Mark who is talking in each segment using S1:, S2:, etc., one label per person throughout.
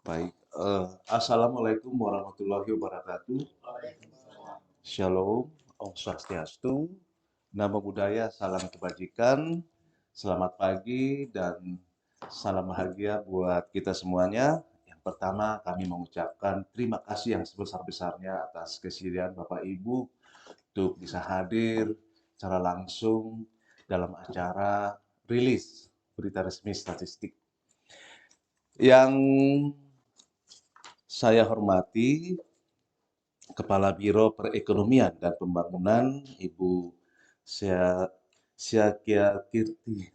S1: Baik, assalamualaikum warahmatullahi wabarakatuh. Shalom, Om Swastiastu, Namo Buddhaya, salam kebajikan, selamat pagi dan salam bahagia buat kita semuanya. Yang pertama, kami mengucapkan terima kasih yang sebesar-besarnya atas kesediaan Bapak Ibu untuk bisa hadir secara langsung dalam acara rilis berita resmi statistik. Yang saya hormati Kepala Biro Perekonomian dan Pembangunan Ibu Syakia Kirti.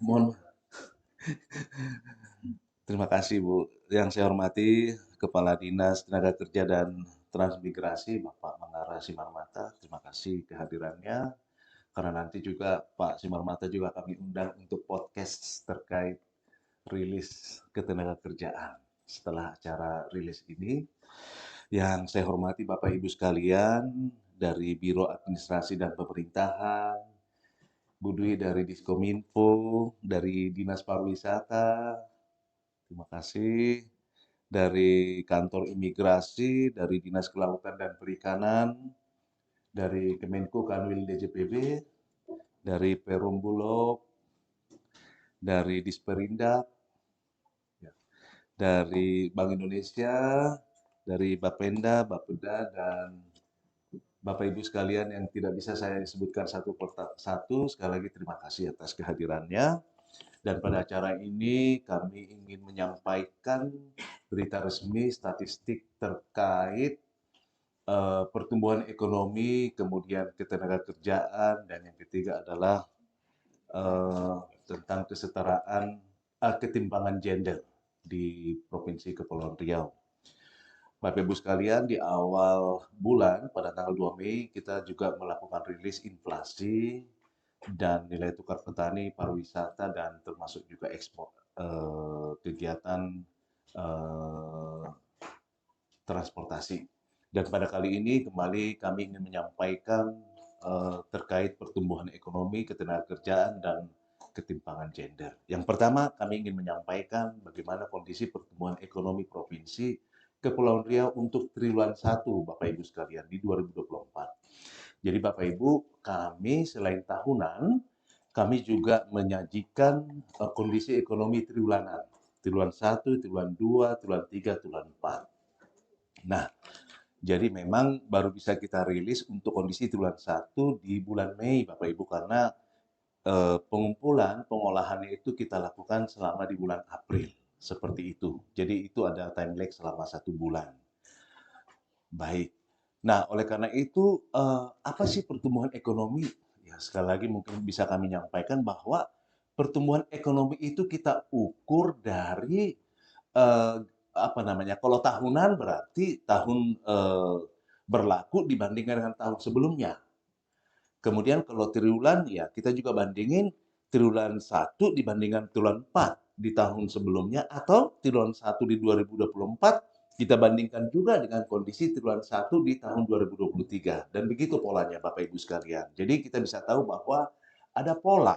S1: Terima kasih Bu. Yang saya hormati Kepala Dinas Tenaga Kerja dan Transmigrasi Bapak Mangara Simarmata. Terima kasih kehadirannya. Karena nanti juga Pak Simarmata juga kami undang untuk podcast terkait rilis ketenagakerjaan setelah acara rilis ini. Yang saya hormati Bapak Ibu sekalian dari Biro Administrasi dan Pemerintahan, Bu Dwi dari Diskominfo, dari Dinas Pariwisata, terima kasih, dari Kantor Imigrasi, dari Dinas Kelautan dan Perikanan, dari Kemenko Kanwil DJPB, dari Perum Bulog, dari Disperindak, dari Bank Indonesia, dari Bapenda, Bapeda, dan Bapak Ibu sekalian yang tidak bisa saya sebutkan satu persatu, sekali lagi terima kasih atas kehadirannya. Dan pada acara ini kami ingin menyampaikan berita resmi statistik terkait pertumbuhan ekonomi, kemudian ketenagakerjaan, dan yang ketiga adalah tentang kesetaraan, ketimpangan gender di Provinsi Kepulauan Riau. Bapak Ibu sekalian, di awal bulan pada tanggal 2 Mei kita juga melakukan rilis inflasi dan nilai tukar petani, pariwisata, dan termasuk juga ekspor kegiatan eh, transportasi. Dan pada kali ini kembali kami ingin menyampaikan terkait pertumbuhan ekonomi, ketenagakerjaan, dan ketimpangan gender. Yang pertama, kami ingin menyampaikan bagaimana kondisi pertumbuhan ekonomi Provinsi Kepulauan Riau untuk triwulan 1, Bapak Ibu sekalian, di 2024. Jadi Bapak Ibu, kami selain tahunan, kami juga menyajikan kondisi ekonomi triwulanan. Triwulan 1, triwulan 2, triwulan 3, triwulan 4. Nah, jadi memang baru bisa kita rilis untuk kondisi triwulan 1 di bulan Mei, Bapak Ibu, karena pengumpulan, pengolahannya itu kita lakukan selama di bulan April. Seperti itu. Jadi itu ada time lag selama 1 bulan. Baik. Nah, oleh karena itu, apa sih pertumbuhan ekonomi? Ya, sekali lagi mungkin bisa kami nyampaikan bahwa pertumbuhan ekonomi itu kita ukur dari eh, apa namanya? Kalau tahunan berarti tahun berlaku dibandingkan dengan tahun sebelumnya. Kemudian kalau triwulan ya kita juga bandingin triwulan 1 dibandingkan triwulan 4 di tahun sebelumnya atau triwulan 1 di 2024 kita bandingkan juga dengan kondisi triwulan 1 di tahun 2023 dan begitu polanya Bapak Ibu sekalian. Jadi kita bisa tahu bahwa ada pola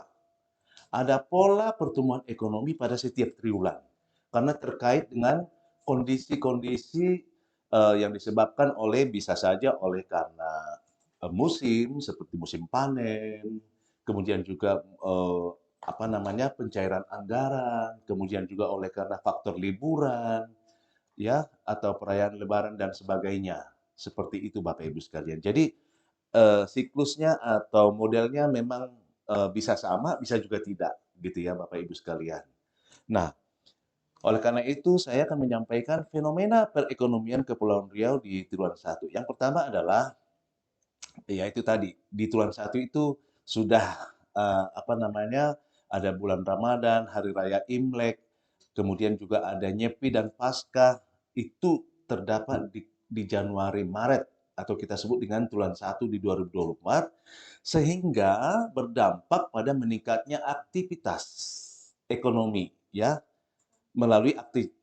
S1: ada pola pertumbuhan ekonomi pada setiap triwulan karena terkait dengan kondisi-kondisi yang disebabkan oleh bisa saja oleh karena musim seperti musim panen, kemudian juga apa namanya pencairan anggaran, kemudian juga oleh karena faktor liburan, ya atau perayaan Lebaran dan sebagainya. Seperti itu Bapak Ibu sekalian. Jadi siklusnya atau modelnya memang bisa sama, bisa juga tidak, gitu ya Bapak Ibu sekalian. Nah, oleh karena itu saya akan menyampaikan fenomena perekonomian Kepulauan Riau di triwulan 1. Yang pertama adalah ya itu tadi, di triwulan 1 itu sudah apa namanya? Ada bulan Ramadan, hari raya Imlek, kemudian juga ada Nyepi dan Paskah itu terdapat di Januari Maret atau kita sebut dengan triwulan 1 di 2024 sehingga berdampak pada meningkatnya aktivitas ekonomi ya melalui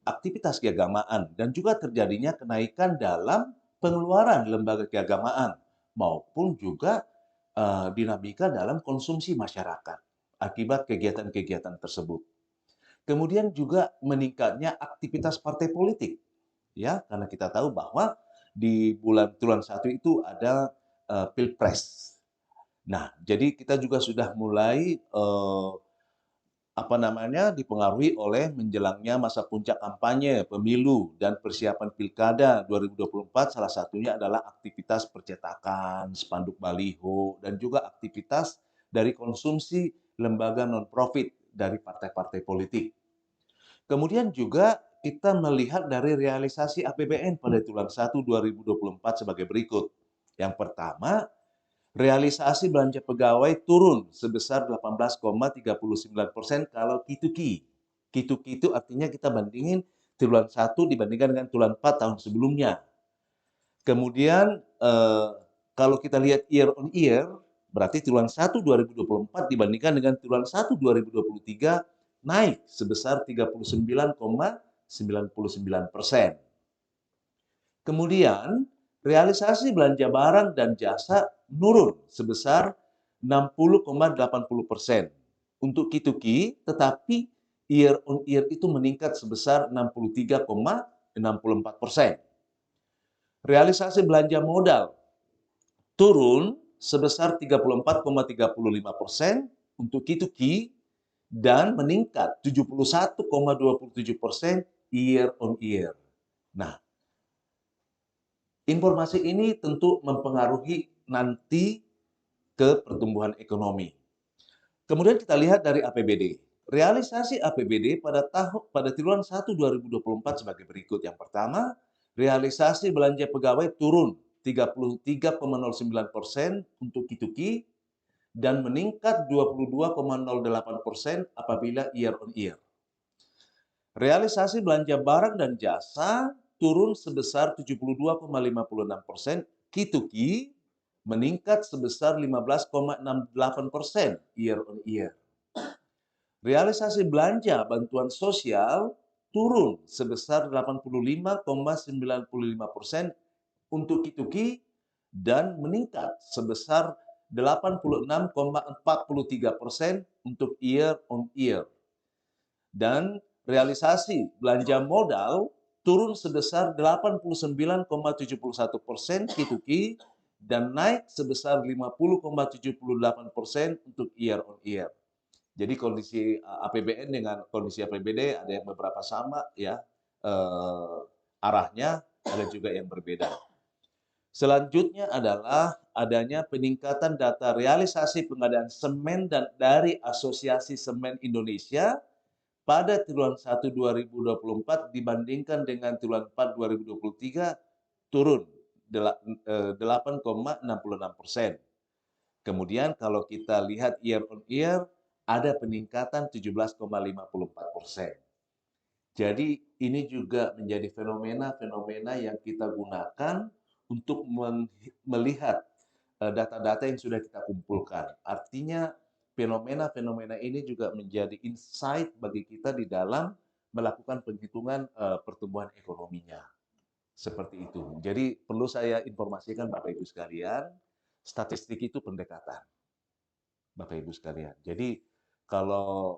S1: aktivitas keagamaan dan juga terjadinya kenaikan dalam pengeluaran lembaga keagamaan maupun juga dinamika dalam konsumsi masyarakat akibat kegiatan-kegiatan tersebut. Kemudian juga meningkatnya aktivitas partai politik. ya, karena kita tahu bahwa di bulan triwulan 1 itu ada Pilpres. Nah, jadi kita juga sudah mulai dipengaruhi oleh menjelangnya masa puncak kampanye, pemilu, dan persiapan pilkada 2024, salah satunya adalah aktivitas percetakan, spanduk baliho, dan juga aktivitas dari konsumsi lembaga non-profit dari partai-partai politik. Kemudian juga kita melihat dari realisasi APBN pada triwulan 1 2024 sebagai berikut. Yang pertama, realisasi belanja pegawai turun sebesar 18,39% kalau Q2Q. Q2Q itu artinya kita bandingin triwulan 1 dibandingkan dengan triwulan 4 tahun sebelumnya. Kemudian kalau kita lihat year on year, berarti triwulan 1 2024 dibandingkan dengan triwulan 1 2023 naik sebesar 39,99%. Kemudian, realisasi belanja barang dan jasa menurun sebesar 60,80% untuk Q2Q, tetapi year on year itu meningkat sebesar 63,64%. Realisasi belanja modal turun sebesar 34,35% untuk Q2Q dan meningkat 71,27% year on year. Nah, informasi ini tentu mempengaruhi nanti ke pertumbuhan ekonomi. Kemudian kita lihat dari APBD. Realisasi APBD pada triwulan 1 2024 sebagai berikut. Yang pertama, realisasi belanja pegawai turun 33,09% untuk Q2Q dan meningkat 22,08% apabila year on year. Realisasi belanja barang dan jasa turun sebesar 72,56% Q2Q, meningkat sebesar 15,68% year on year. Realisasi belanja bantuan sosial turun sebesar 85,95% untuk Q2Q dan meningkat sebesar 86,43% untuk year on year. Dan realisasi belanja modal turun sebesar 89,71% Q2Q dan naik sebesar 50,78% untuk year on year. Jadi kondisi APBN dengan kondisi APBD ada yang beberapa sama ya arahnya, ada juga yang berbeda. Selanjutnya adalah adanya peningkatan data realisasi pengadaan semen dan dari Asosiasi Semen Indonesia pada triwulan 1 2024 dibandingkan dengan triwulan 4 2023 turun 8,66%. Kemudian kalau kita lihat year on year ada peningkatan 17,54%. Jadi ini juga menjadi fenomena-fenomena yang kita gunakan untuk melihat data-data yang sudah kita kumpulkan. Artinya fenomena-fenomena ini juga menjadi insight bagi kita di dalam melakukan penghitungan pertumbuhan ekonominya. Seperti itu. Jadi perlu saya informasikan Bapak Ibu sekalian, statistik itu pendekatan. Bapak Ibu sekalian. Jadi kalau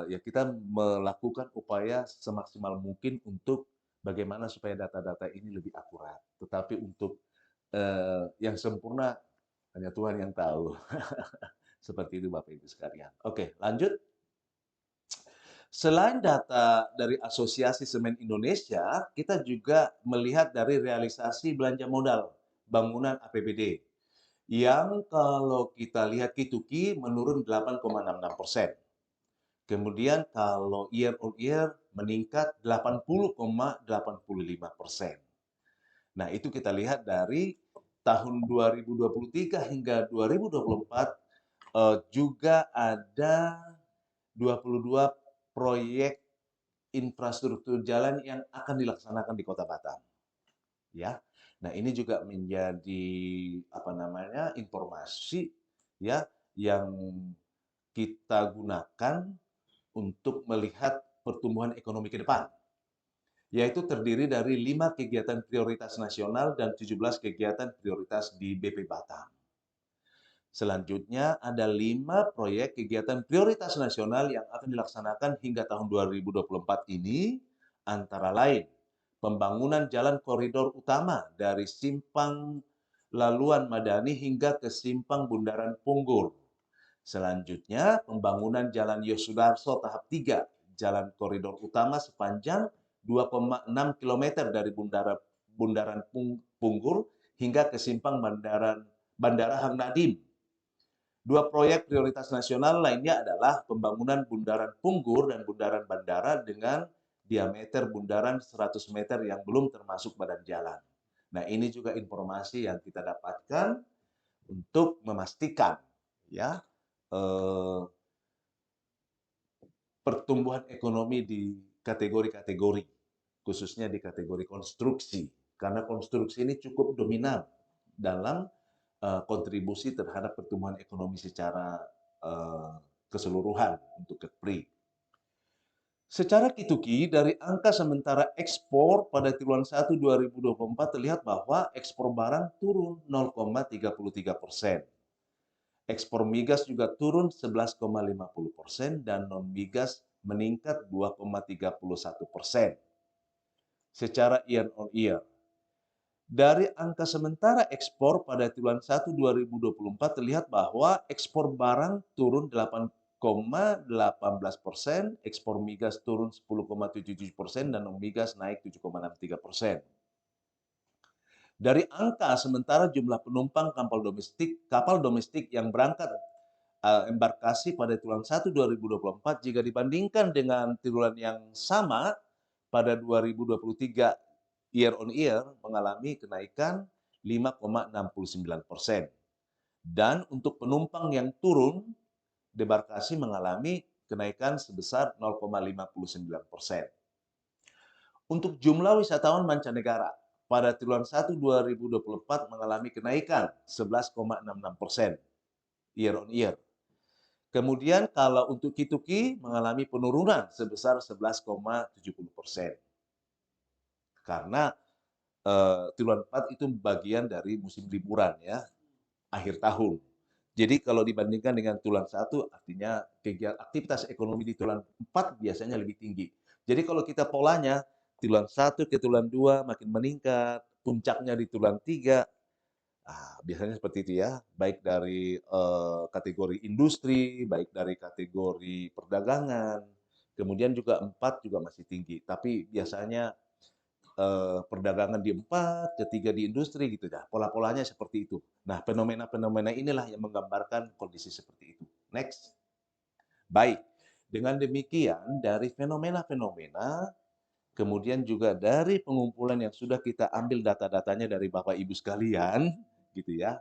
S1: ya kita melakukan upaya semaksimal mungkin untuk bagaimana supaya data-data ini lebih akurat. Tetapi untuk yang sempurna hanya Tuhan yang tahu. Seperti itu Bapak Ibu sekalian. Oke, lanjut. Selain data dari Asosiasi Semen Indonesia, kita juga melihat dari realisasi belanja modal bangunan APBD. Yang kalau kita lihat Q2Q menurun 8,66%. Kemudian kalau year on year meningkat 80,85%. Nah, itu kita lihat dari tahun 2023 hingga 2024 juga ada 22 proyek infrastruktur jalan yang akan dilaksanakan di Kota Batam. Ya. Nah, ini juga menjadi informasi ya yang kita gunakan untuk melihat pertumbuhan ekonomi ke depan. Yaitu terdiri dari 5 kegiatan prioritas nasional dan 17 kegiatan prioritas di BP Batam. Selanjutnya ada 5 proyek kegiatan prioritas nasional yang akan dilaksanakan hingga tahun 2024 ini, antara lain pembangunan jalan koridor utama dari Simpang Laluan Madani hingga ke Simpang Bundaran Punggur. Selanjutnya, pembangunan Jalan Yosudarso tahap 3, jalan koridor utama sepanjang 2,6 km dari Bundaran Punggur hingga ke Simpang Bandara Hang Nadim. Dua proyek prioritas nasional lainnya adalah pembangunan Bundaran Punggur dan Bundaran Bandara dengan diameter bundaran 100 meter yang belum termasuk badan jalan. Nah, ini juga informasi yang kita dapatkan untuk memastikan ya pertumbuhan ekonomi di kategori-kategori, khususnya di kategori konstruksi, karena konstruksi ini cukup dominan dalam kontribusi terhadap pertumbuhan ekonomi secara keseluruhan untuk Kepri. Secara kituki, dari angka sementara ekspor pada triwulan 1 2024 terlihat bahwa ekspor barang turun 0,33%. Ekspor migas juga turun 11,50% dan non-migas meningkat 2,31%. Secara year on year. Dari angka sementara ekspor pada triwulan 1 2024 terlihat bahwa ekspor barang turun 8,18%, ekspor migas turun 10,77% dan non-migas naik 7,63%. Dari angka sementara jumlah penumpang kapal domestik yang berangkat embarkasi pada triwulan 1 2024 jika dibandingkan dengan triwulan yang sama pada 2023 year on year mengalami kenaikan 5,69%. Dan untuk penumpang yang turun, debarkasi mengalami kenaikan sebesar 0,59%. Untuk jumlah wisatawan mancanegara, pada triwulan 1 2024 mengalami kenaikan 11,66% year on year. Kemudian kalau untuk Kituki mengalami penurunan sebesar 11,70%. Karena triwulan 4 itu bagian dari musim liburan ya, akhir tahun. Jadi kalau dibandingkan dengan triwulan 1 artinya aktivitas ekonomi di triwulan 4 biasanya lebih tinggi. Jadi kalau kita polanya triwulan 1 ke triwulan 2 makin meningkat, puncaknya di triwulan 3, biasanya seperti itu ya, baik dari kategori industri, baik dari kategori perdagangan, kemudian juga 4 juga masih tinggi, tapi biasanya perdagangan di 4, ketiga di industri gitu ya, pola-polanya seperti itu. Nah, fenomena-fenomena inilah yang menggambarkan kondisi seperti itu. Next. Baik, dengan demikian dari fenomena-fenomena, kemudian juga dari pengumpulan yang sudah kita ambil data-datanya dari Bapak Ibu sekalian, gitu ya.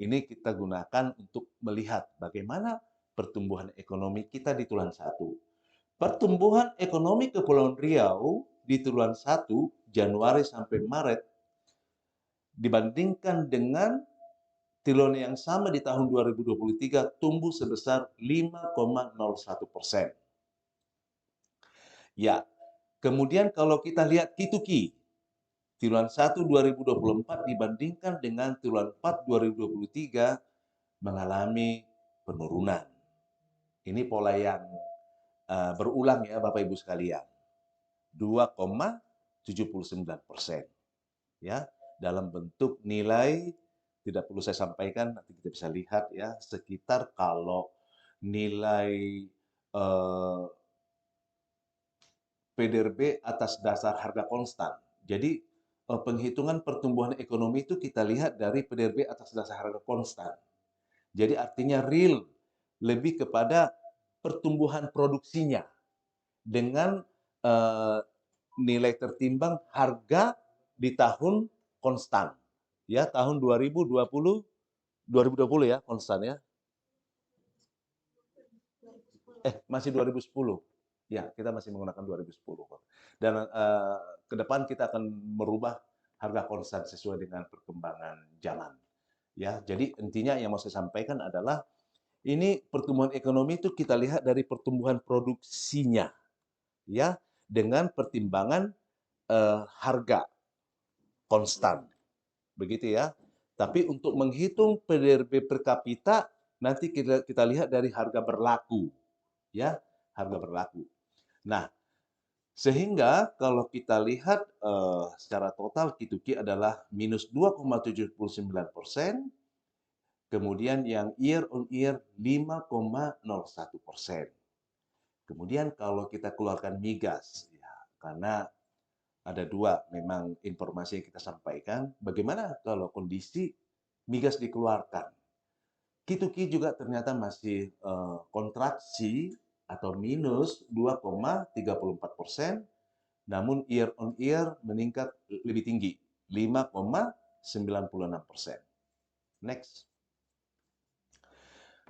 S1: Ini kita gunakan untuk melihat bagaimana pertumbuhan ekonomi kita di triwulan 1. Pertumbuhan ekonomi Kepulauan Riau di triwulan 1 Januari sampai Maret dibandingkan dengan triwulan yang sama di tahun 2023 tumbuh sebesar 5,01%. Ya, kemudian kalau kita lihat Kituki, triwulan 1 2024 dibandingkan dengan triwulan 4 2023 mengalami penurunan. Ini pola yang berulang ya Bapak Ibu sekalian. 2,79%. Ya, dalam bentuk nilai tidak perlu saya sampaikan, nanti kita bisa lihat ya, sekitar kalau nilai PDRB atas dasar harga konstan. Jadi penghitungan pertumbuhan ekonomi itu kita lihat dari PDRB atas dasar harga konstan. Jadi artinya real, lebih kepada pertumbuhan produksinya dengan nilai tertimbang harga di tahun konstan. Ya, tahun 2020 ya konstan ya. Masih 2010. Ya, kita masih menggunakan 2010. Dan ke depan kita akan merubah harga konstan sesuai dengan perkembangan zaman. Ya, jadi intinya yang mau saya sampaikan adalah ini pertumbuhan ekonomi itu kita lihat dari pertumbuhan produksinya, ya, dengan pertimbangan harga konstan, begitu ya. Tapi untuk menghitung PDRB per kapita nanti kita lihat dari harga berlaku, ya, harga berlaku. Nah, Sehingga kalau kita lihat secara total Q2Q adalah minus 2,79%, kemudian yang year on year 5,01%. Kemudian kalau kita keluarkan migas, ya, karena ada dua memang informasi yang kita sampaikan, bagaimana kalau kondisi migas dikeluarkan. Q2Q juga ternyata masih kontraksi atau minus 2,34%, namun year on year meningkat lebih tinggi, 5,96%. Next.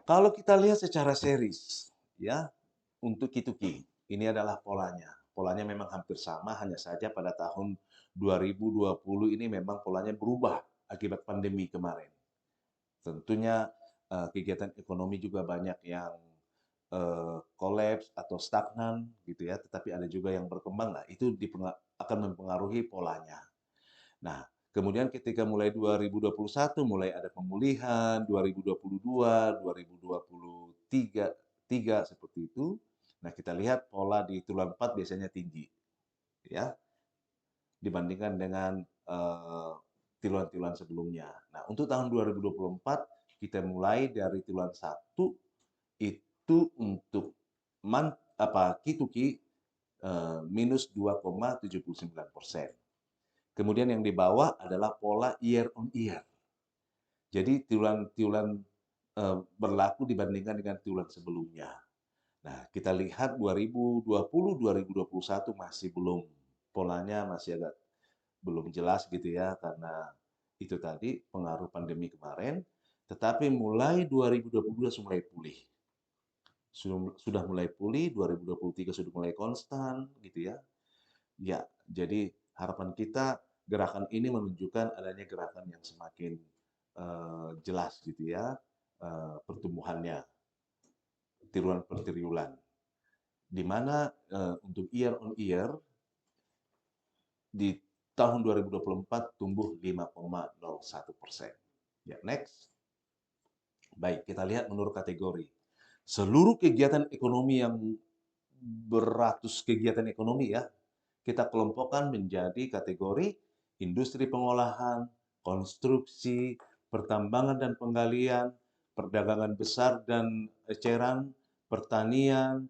S1: Kalau kita lihat secara series, ya, untuk Q2Q, ini adalah polanya. Polanya memang hampir sama, hanya saja pada tahun 2020 ini memang polanya berubah akibat pandemi kemarin. Tentunya kegiatan ekonomi juga banyak yang kolaps atau stagnan gitu ya, tetapi ada juga yang berkembang. Nah, itu akan mempengaruhi polanya. Nah, kemudian ketika mulai 2021 mulai ada pemulihan, 2022, 2023 seperti itu. Nah, kita lihat pola di triwulan 4 biasanya tinggi ya dibandingkan dengan triwulan-triwulan sebelumnya. Nah, untuk tahun 2024 kita mulai dari triwulan 1 itu untuk Q2Q minus 2,79%. Kemudian yang di bawah adalah pola year on year. Jadi triwulan berlaku dibandingkan dengan triwulan sebelumnya. Nah, kita lihat 2020, 2021 masih belum, polanya masih agak belum jelas gitu ya, karena itu tadi pengaruh pandemi kemarin. Tetapi mulai 2022 sudah mulai pulih. Sudah mulai pulih, 2023 sudah mulai konstan gitu ya. Ya, jadi harapan kita gerakan ini menunjukkan adanya gerakan yang semakin jelas gitu ya, pertumbuhannya triwulan per triwulan. Di mana untuk year on year di tahun 2024 tumbuh 5,01%. Ya, next. Baik, kita lihat menurut kategori. Seluruh kegiatan ekonomi yang beratus kegiatan ekonomi ya, kita kelompokkan menjadi kategori industri pengolahan, konstruksi, pertambangan dan penggalian, perdagangan besar dan eceran, pertanian,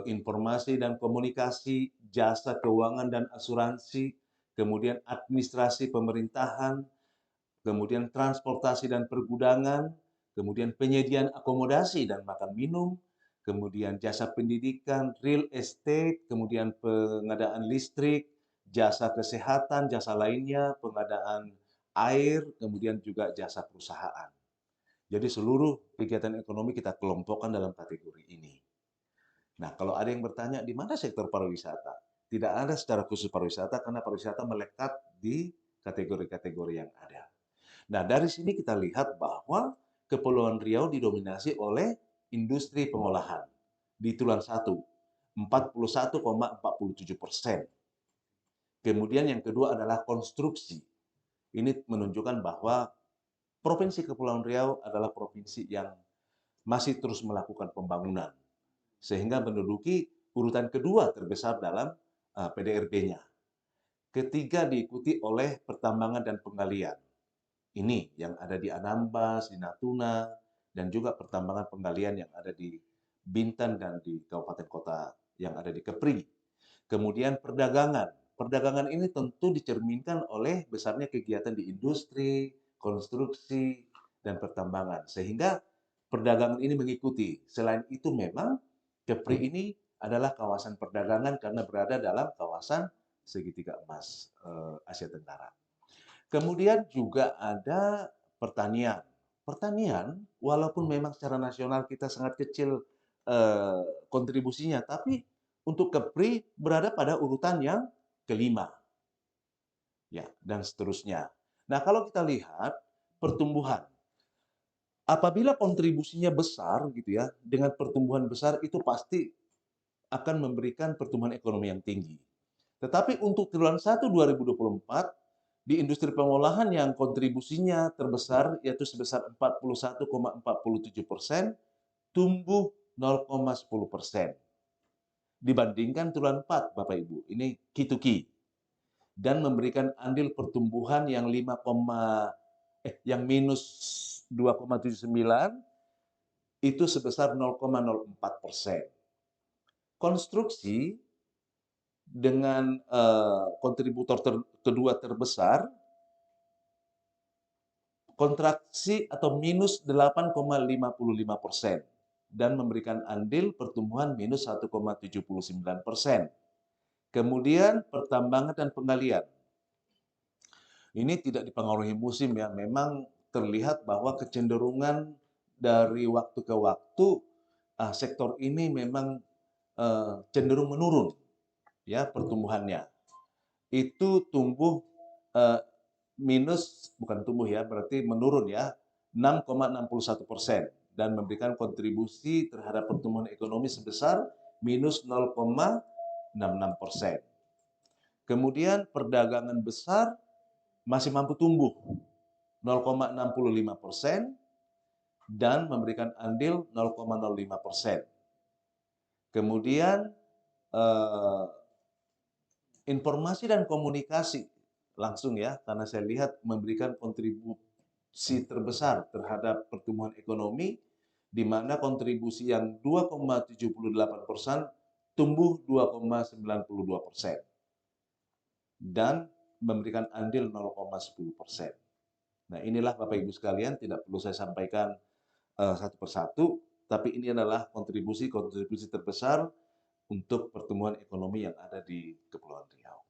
S1: informasi dan komunikasi, jasa keuangan dan asuransi, kemudian administrasi pemerintahan, kemudian transportasi dan pergudangan, kemudian penyediaan akomodasi dan makan minum, kemudian jasa pendidikan, real estate, kemudian pengadaan listrik, jasa kesehatan, jasa lainnya, pengadaan air, kemudian juga jasa perusahaan. Jadi seluruh kegiatan ekonomi kita kelompokkan dalam kategori ini. Nah, kalau ada yang bertanya, di mana sektor pariwisata? Tidak ada secara khusus pariwisata, karena pariwisata melekat di kategori-kategori yang ada. Nah, dari sini kita lihat bahwa Kepulauan Riau didominasi oleh industri pengolahan. Di triwulan 1, 41,47%. Kemudian yang kedua adalah konstruksi. Ini menunjukkan bahwa Provinsi Kepulauan Riau adalah provinsi yang masih terus melakukan pembangunan, sehingga menduduki urutan kedua terbesar dalam PDRB-nya. Ketiga diikuti oleh pertambangan dan penggalian. Ini yang ada di Anambas, di Natuna, dan juga pertambangan penggalian yang ada di Bintan dan di kabupaten kota yang ada di Kepri. Kemudian perdagangan. Perdagangan ini tentu dicerminkan oleh besarnya kegiatan di industri, konstruksi, dan pertambangan. Sehingga perdagangan ini mengikuti. Selain itu memang Kepri ini adalah kawasan perdagangan karena berada dalam kawasan segitiga emas Asia Tenggara. Kemudian juga ada pertanian. Pertanian, walaupun memang secara nasional kita sangat kecil kontribusinya, tapi untuk Kepri berada pada urutan yang kelima. Ya, dan seterusnya. Nah, kalau kita lihat pertumbuhan, apabila kontribusinya besar gitu ya, dengan pertumbuhan besar itu pasti akan memberikan pertumbuhan ekonomi yang tinggi. Tetapi untuk triwulan 1 2024 di industri pengolahan yang kontribusinya terbesar yaitu sebesar 41,47%, tumbuh 0,10%. dibandingkan triwulan 4, Bapak Ibu. Ini key to key. Dan memberikan andil pertumbuhan yang yang minus 2,79 itu sebesar 0,04%. Konstruksi dengan kontributor kedua terbesar, kontraksi atau minus 8,55% dan memberikan andil pertumbuhan minus 1,79%. Kemudian pertambangan dan penggalian. Ini tidak dipengaruhi musim ya, memang terlihat bahwa kecenderungan dari waktu ke waktu sektor ini memang cenderung menurun ya pertumbuhannya. Itu tumbuh bukan tumbuh ya, berarti menurun ya, 6,61% dan memberikan kontribusi terhadap pertumbuhan ekonomi sebesar minus 0,66%. Kemudian perdagangan besar masih mampu tumbuh 0,65% dan memberikan andil 0,05%. Kemudian informasi dan komunikasi langsung ya, karena saya lihat memberikan kontribusi terbesar terhadap pertumbuhan ekonomi, di mana kontribusi yang 2,78% tumbuh 2,92% dan memberikan andil 0,10%. Nah, inilah Bapak Ibu sekalian, tidak perlu saya sampaikan satu persatu, tapi ini adalah kontribusi terbesar untuk pertumbuhan ekonomi yang ada di Kepulauan Riau.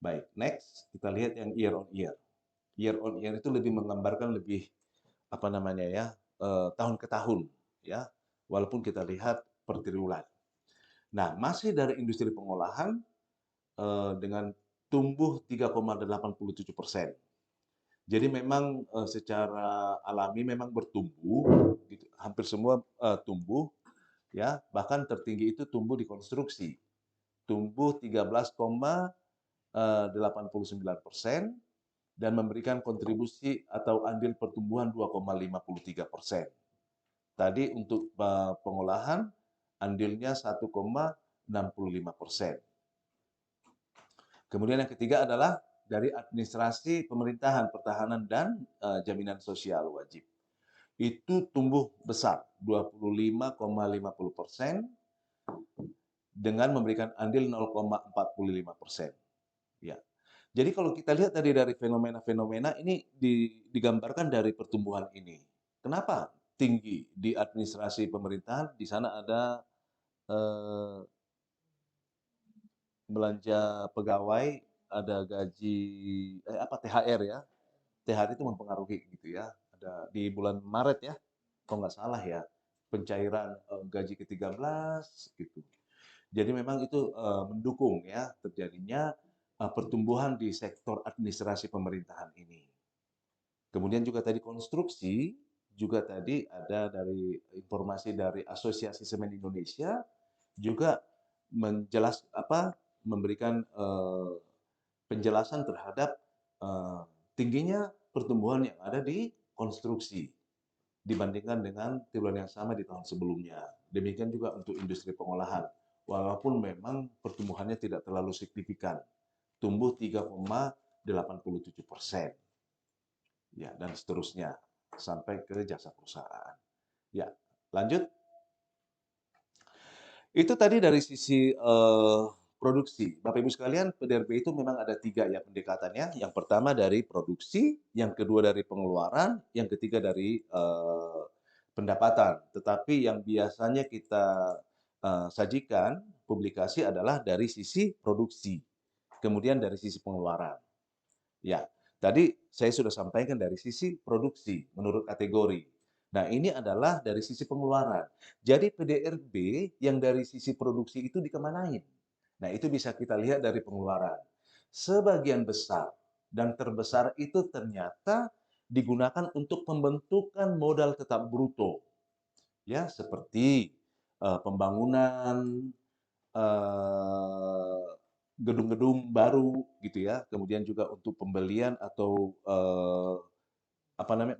S1: Baik, next kita lihat yang year on year. Year on year itu lebih menggambarkan lebih apa namanya ya, tahun ke tahun ya, walaupun kita lihat per triwulan. Nah, masih dari industri pengolahan dengan tumbuh 3,87%. Jadi memang secara alami memang bertumbuh, gitu. Hampir semua tumbuh, ya. Bahkan tertinggi itu tumbuh di konstruksi, tumbuh 13,89% dan memberikan kontribusi atau andil pertumbuhan 2,53%. Tadi untuk pengolahan andilnya 1,65%. Kemudian yang ketiga adalah dari administrasi pemerintahan, pertahanan, dan jaminan sosial wajib. Itu tumbuh besar, 25,50% dengan memberikan andil 0,45%. Ya. Jadi kalau kita lihat tadi dari fenomena-fenomena ini digambarkan dari pertumbuhan ini. Kenapa tinggi di administrasi pemerintahan? Di sana ada belanja pegawai, ada gaji THR ya. THR itu mempengaruhi gitu ya. Ada di bulan Maret ya, kalau nggak salah ya, pencairan gaji ke-13 gitu. Jadi memang itu mendukung ya terjadinya pertumbuhan di sektor administrasi pemerintahan ini. Kemudian juga tadi konstruksi, juga tadi ada dari informasi dari Asosiasi Semen Indonesia juga memberikan penjelasan terhadap tingginya pertumbuhan yang ada di konstruksi dibandingkan dengan triwulan yang sama di tahun sebelumnya. Demikian juga untuk industri pengolahan. Walaupun memang pertumbuhannya tidak terlalu signifikan, tumbuh 3,87%. Ya, dan seterusnya sampai ke jasa perusahaan. Ya, lanjut. Itu tadi dari sisi produksi. Bapak Ibu sekalian, PDRB itu memang ada 3 ya pendekatannya. Yang pertama dari produksi, yang kedua dari pengeluaran, yang ketiga dari pendapatan. Tetapi yang biasanya kita sajikan publikasi adalah dari sisi produksi, kemudian dari sisi pengeluaran. Ya, tadi saya sudah sampaikan dari sisi produksi menurut kategori. Nah, ini adalah dari sisi pengeluaran. Jadi PDRB yang dari sisi produksi itu dikemanain? Nah, itu bisa kita lihat dari pengeluaran. Sebagian besar dan terbesar itu ternyata digunakan untuk pembentukan modal tetap bruto. Ya, seperti pembangunan gedung-gedung baru gitu ya. Kemudian juga untuk pembelian atau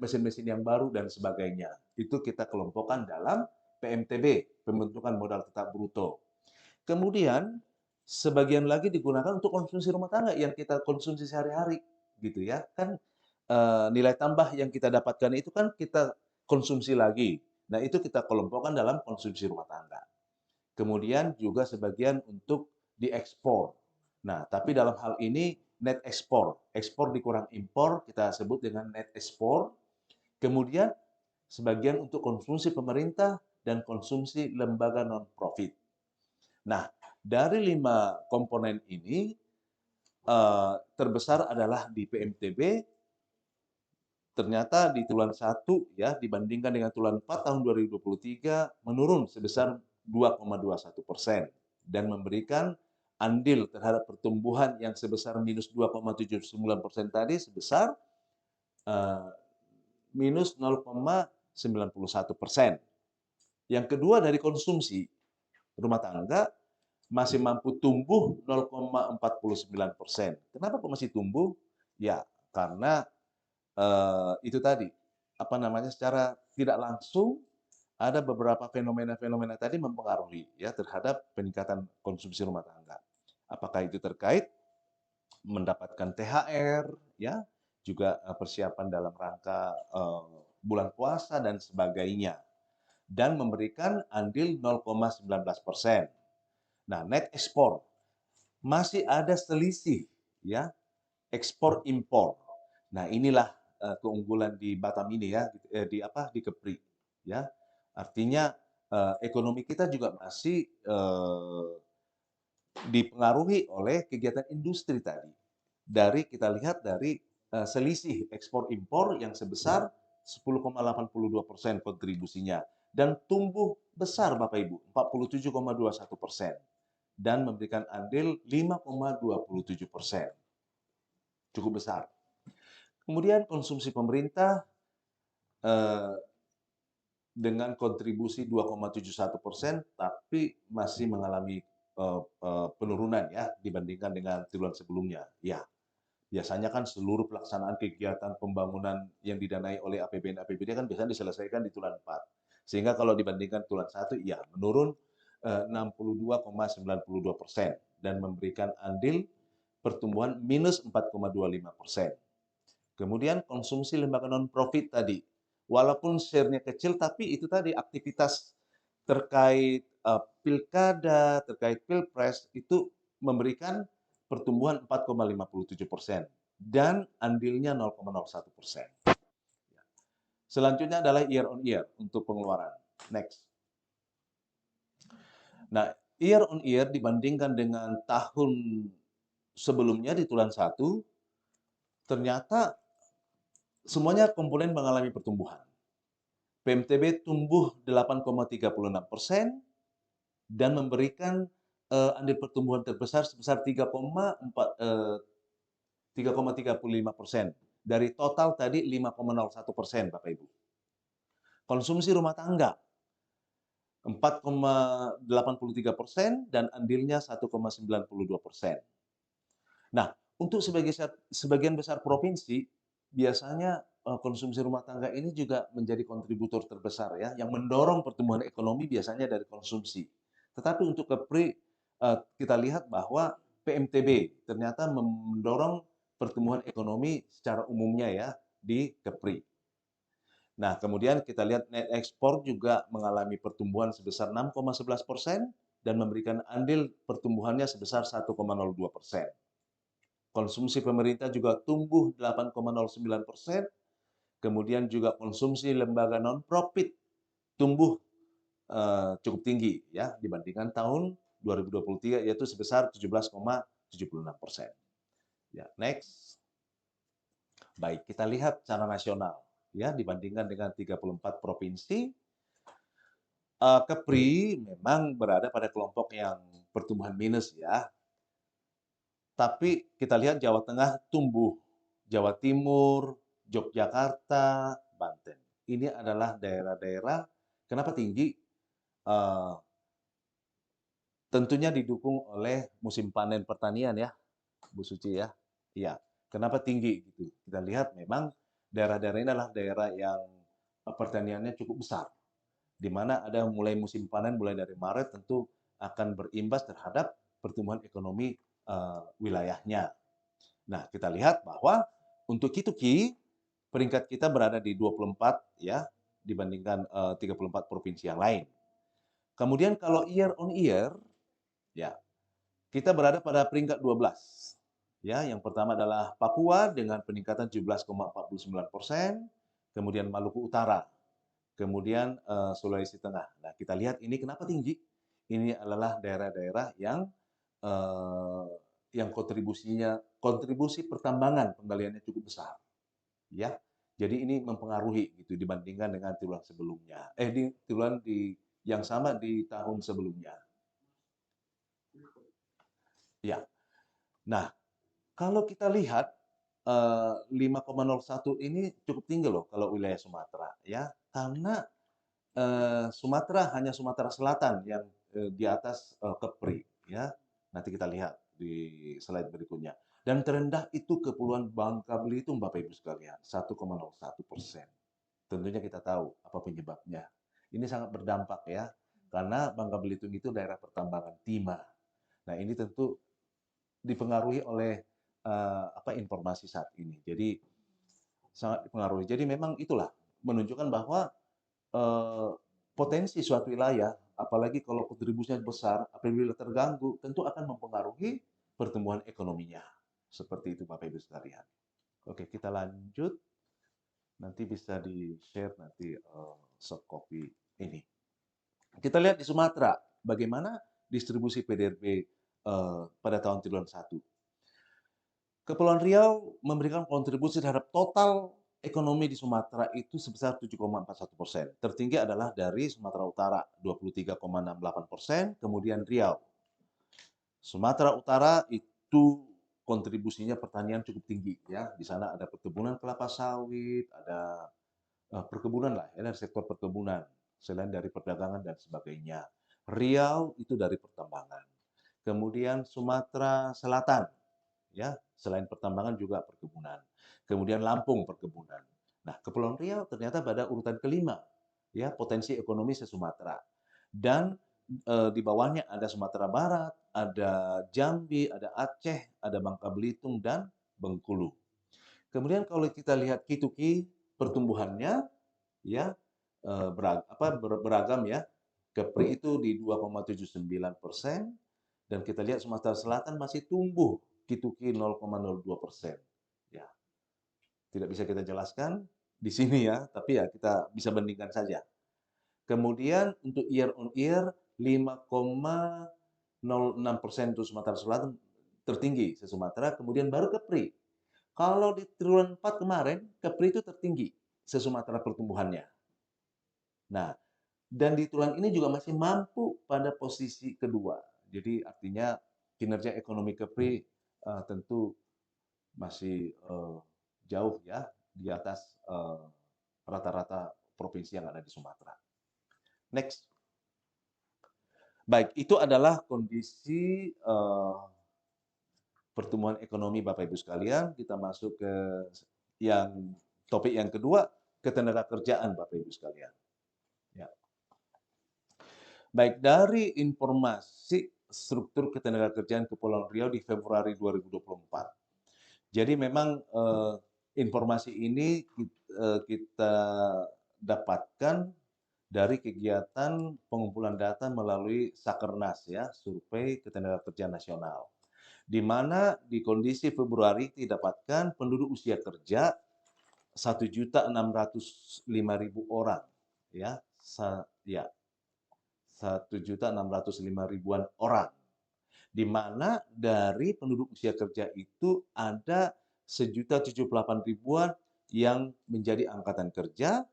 S1: mesin-mesin yang baru dan sebagainya. Itu kita kelompokkan dalam PMTB, pembentukan modal tetap bruto. Kemudian sebagian lagi digunakan untuk konsumsi rumah tangga yang kita konsumsi sehari-hari, gitu ya. Kan, nilai tambah yang kita dapatkan itu kan kita konsumsi lagi. Nah, itu kita kelompokkan dalam konsumsi rumah tangga. Kemudian juga sebagian untuk diekspor. Nah, tapi dalam hal ini net ekspor. Ekspor dikurang impor, kita sebut dengan net ekspor. Kemudian sebagian untuk konsumsi pemerintah dan konsumsi lembaga non-profit. Nah, dari 5 komponen ini, terbesar adalah di PMTB, ternyata di triwulan 1 ya, dibandingkan dengan triwulan 4 tahun 2023 menurun sebesar 2,21% dan memberikan andil terhadap pertumbuhan yang sebesar minus 2,79% tadi sebesar eh, minus 0,91%. Yang kedua dari konsumsi rumah tangga masih mampu tumbuh 0,49%. Kenapa kok masih tumbuh? Ya, karena itu tadi, apa namanya, secara tidak langsung ada beberapa fenomena-fenomena tadi mempengaruhi ya terhadap peningkatan konsumsi rumah tangga. Apakah itu terkait mendapatkan THR, ya, juga persiapan dalam rangka bulan puasa dan sebagainya, dan memberikan andil 0,19%. Nah, net ekspor masih ada selisih, ya, ekspor impor. Nah, inilah keunggulan di Batam ini ya, di apa di Kepri, ya. Artinya ekonomi kita juga masih dipengaruhi oleh kegiatan industri tadi. Dari kita lihat dari selisih ekspor impor yang sebesar 10,82% kontribusinya dan tumbuh besar Bapak Ibu 47,21% dan memberikan andil 5,27%. Cukup besar. Kemudian konsumsi pemerintah eh, dengan kontribusi 2,71%, tapi masih mengalami penurunan ya dibandingkan dengan triwulan sebelumnya. Ya, biasanya kan seluruh pelaksanaan kegiatan pembangunan yang didanai oleh APBN APBD kan biasanya diselesaikan di triwulan 4. Sehingga kalau dibandingkan triwulan 1, ya menurun 62,92% dan memberikan andil pertumbuhan minus 4,25%. Kemudian konsumsi lembaga non-profit tadi, walaupun share-nya kecil, tapi itu tadi aktivitas terkait pilkada, terkait pilpres, itu memberikan pertumbuhan 4,57% dan andilnya 0,01%. Selanjutnya adalah year on year untuk pengeluaran. Next. Nah, year on year dibandingkan dengan tahun sebelumnya di triwulan 1, ternyata semuanya komponen mengalami pertumbuhan. PMTB tumbuh 8,36% dan memberikan andil pertumbuhan terbesar sebesar 3,35% dari total tadi 5,01% Bapak Ibu. Konsumsi rumah tangga 4,83% dan andilnya 1,92%. Nah, untuk sebagian besar provinsi biasanya konsumsi rumah tangga ini juga menjadi kontributor terbesar ya, yang mendorong pertumbuhan ekonomi biasanya dari konsumsi. Tetapi untuk Kepri kita lihat bahwa PMTB ternyata mendorong pertumbuhan ekonomi secara umumnya ya di Kepri. Nah, kemudian kita lihat net ekspor juga mengalami pertumbuhan sebesar 6,11% dan memberikan andil pertumbuhannya sebesar 1,02%. Konsumsi pemerintah juga tumbuh 8,09%, kemudian juga konsumsi lembaga non-profit tumbuh cukup tinggi ya dibandingkan tahun 2023 yaitu sebesar 17,76%. Ya, next. Baik, kita lihat secara nasional ya dibandingkan dengan 34 provinsi, Kepri memang berada pada kelompok yang pertumbuhan minus ya. Tapi kita lihat Jawa Tengah tumbuh, Jawa Timur, Yogyakarta, Banten. Ini adalah daerah-daerah kenapa tinggi? Eh, Tentunya didukung oleh musim panen pertanian ya, Bu Suci ya. Iya. Kenapa tinggi gitu? Kita lihat memang daerah-daerah ini adalah daerah yang pertaniannya cukup besar, di mana ada mulai musim panen mulai dari Maret tentu akan berimbas terhadap pertumbuhan ekonomi wilayahnya. Nah, kita lihat bahwa untuk Kituki, peringkat kita berada di 24 ya, dibandingkan 34 provinsi yang lain. Kemudian kalau year on year, ya, kita berada pada peringkat 12. Ya, yang pertama adalah Papua dengan peningkatan 17,49%, kemudian Maluku Utara, kemudian Sulawesi Tengah. Nah, kita lihat ini kenapa tinggi? Ini adalah daerah-daerah eh, yang kontribusi pertambangan penggaliannya cukup besar, ya. Jadi ini mempengaruhi gitu dibandingkan dengan triwulan sebelumnya. Di triwulan yang sama di tahun sebelumnya. Ya. Nah, kalau kita lihat 5,01 ini cukup tinggi loh kalau wilayah Sumatera, ya. Karena Sumatera hanya Sumatera Selatan yang di atas Kepri, ya. Nanti kita lihat di slide berikutnya. Dan terendah itu Kepulauan Bangka Belitung, Bapak Ibu sekalian, 1,01%. Tentunya kita tahu apa penyebabnya. Ini sangat berdampak ya, karena Bangka Belitung itu daerah pertambangan timah. Nah, ini tentu dipengaruhi oleh informasi saat ini. Jadi sangat dipengaruhi. Jadi memang itulah menunjukkan bahwa eh, potensi suatu wilayah, apalagi kalau kontribusinya besar, apabila terganggu, tentu akan mempengaruhi pertumbuhan ekonominya. Seperti itu Bapak Ibu sekalian. Oke, kita lanjut. Nanti bisa di-share nanti soft copy ini. Kita lihat di Sumatera, bagaimana distribusi PDRB pada tahun triwulan 1. Kepulauan Riau memberikan kontribusi terhadap total ekonomi di Sumatera itu sebesar 7,41%. Tertinggi adalah dari Sumatera Utara 23,68%, kemudian Riau. Sumatera Utara itu kontribusinya pertanian cukup tinggi ya. Di sana ada perkebunan kelapa sawit, ada perkebunan lah, ya, dari sektor perkebunan, selain dari perdagangan dan sebagainya. Riau itu dari pertambangan. Kemudian Sumatera Selatan, ya, selain pertambangan juga perkebunan. Kemudian Lampung perkebunan. Nah, Kepulauan Riau ternyata pada urutan kelima, ya, potensi ekonomi se-Sumatera. Dan di bawahnya ada Sumatera Barat, ada Jambi, ada Aceh, ada Bangka Belitung dan Bengkulu. Kemudian kalau kita lihat Kituki pertumbuhannya ya beragam ya. Kepri itu di 2,79% dan kita lihat Sumatera Selatan masih tumbuh Kituki 0,02%. Ya, tidak bisa kita jelaskan di sini ya, tapi ya kita bisa bandingkan saja. Kemudian untuk year on year 5,06% untuk Sumatera Selatan tertinggi se-Sumatera, kemudian baru Kepri. Kalau di triwulan 4 kemarin, Kepri itu tertinggi se-Sumatera pertumbuhannya. Nah, dan di triwulan ini juga masih mampu pada posisi kedua. Jadi artinya kinerja ekonomi Kepri tentu masih jauh ya di atas rata-rata provinsi yang ada di Sumatera. Next. Baik, itu adalah kondisi pertumbuhan ekonomi Bapak Ibu sekalian. Kita masuk ke topik yang kedua, ketenagakerjaan Bapak Ibu sekalian. Ya. Baik, dari informasi struktur ketenagakerjaan Kepulauan Riau di Februari 2024. Jadi memang informasi ini kita dapatkan dari kegiatan pengumpulan data melalui Sakernas ya, Survei Ketenagakerjaan Nasional. Di mana di kondisi Februari didapatkan penduduk usia kerja 1.605.000 orang ya. 1.605.000-an orang. Di mana dari penduduk usia kerja itu ada 1.078.000-an yang menjadi angkatan kerja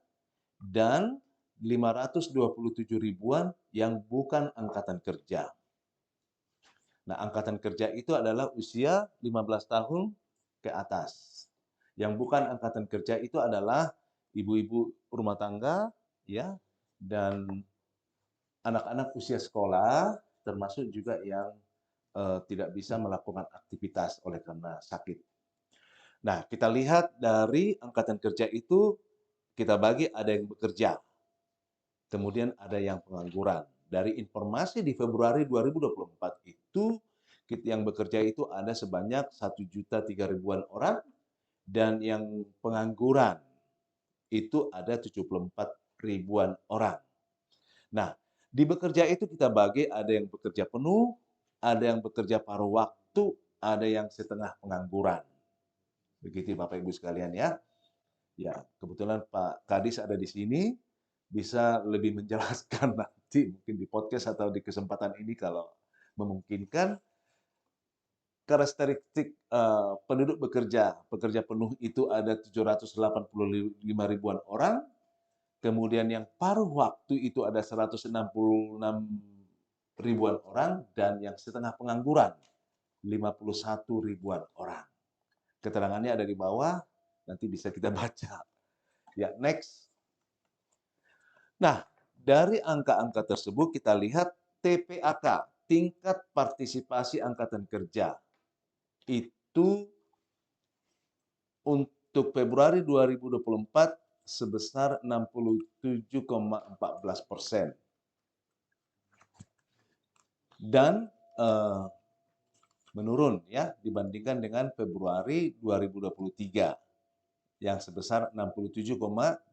S1: dan 527.000-an yang bukan angkatan kerja. Nah, angkatan kerja itu adalah usia 15 tahun ke atas. Yang bukan angkatan kerja itu adalah ibu-ibu rumah tangga, ya, dan anak-anak usia sekolah, termasuk juga yang tidak bisa melakukan aktivitas oleh karena sakit. Nah, kita lihat dari angkatan kerja itu, kita bagi ada yang bekerja, kemudian ada yang pengangguran. Dari informasi di Februari 2024 itu, yang bekerja itu ada sebanyak 1.003.000-an orang, dan yang pengangguran itu ada 74.000-an orang. Nah, di bekerja itu kita bagi, ada yang bekerja penuh, ada yang bekerja paruh waktu, ada yang setengah pengangguran. Begitu Bapak Ibu sekalian ya. Ya, kebetulan Pak Kadis ada di sini, bisa lebih menjelaskan nanti mungkin di podcast atau di kesempatan ini kalau memungkinkan. Karakteristik penduduk pekerja penuh itu ada 785 ribuan orang, kemudian yang paruh waktu itu ada 166 ribuan orang, dan yang setengah pengangguran 51 ribuan orang. Keterangannya ada di bawah, nanti bisa kita baca. Ya, next. Nah, dari angka-angka tersebut kita lihat TPAK, tingkat partisipasi angkatan kerja, itu untuk Februari 2024 sebesar 67,14%. Dan menurun ya dibandingkan dengan Februari 2023 yang sebesar 67,29%.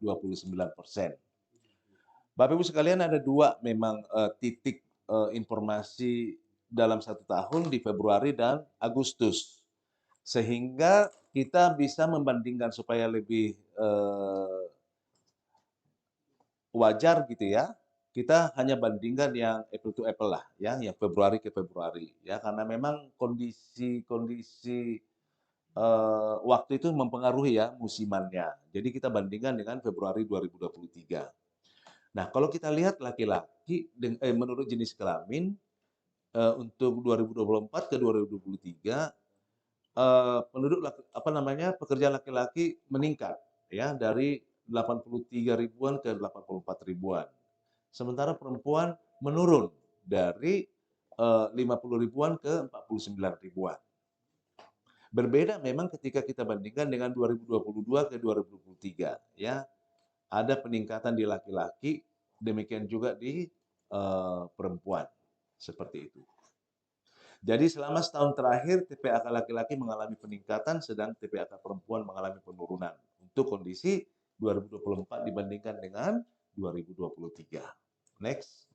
S1: Bapak Ibu sekalian, ada dua memang titik informasi dalam satu tahun di Februari dan Agustus. Sehingga kita bisa membandingkan supaya lebih wajar gitu ya. Kita hanya bandingkan yang apple to apple lah ya, yang Februari ke Februari ya, karena memang kondisi waktu itu mempengaruhi ya musimannya. Jadi kita bandingkan dengan Februari 2023. Nah, kalau kita lihat laki-laki menurut jenis kelamin untuk 2024 ke 2023, penduduk pekerja laki-laki meningkat ya dari 83 ribuan ke 84 ribuan. Sementara perempuan menurun dari 50 ribuan ke 49 ribuan. Berbeda memang ketika kita bandingkan dengan 2022 ke 2023 ya. Ada peningkatan di laki-laki, demikian juga di perempuan. Seperti itu. Jadi selama setahun terakhir TPAK laki-laki mengalami peningkatan, sedang TPAK perempuan mengalami penurunan untuk kondisi 2024 dibandingkan dengan 2023. Next.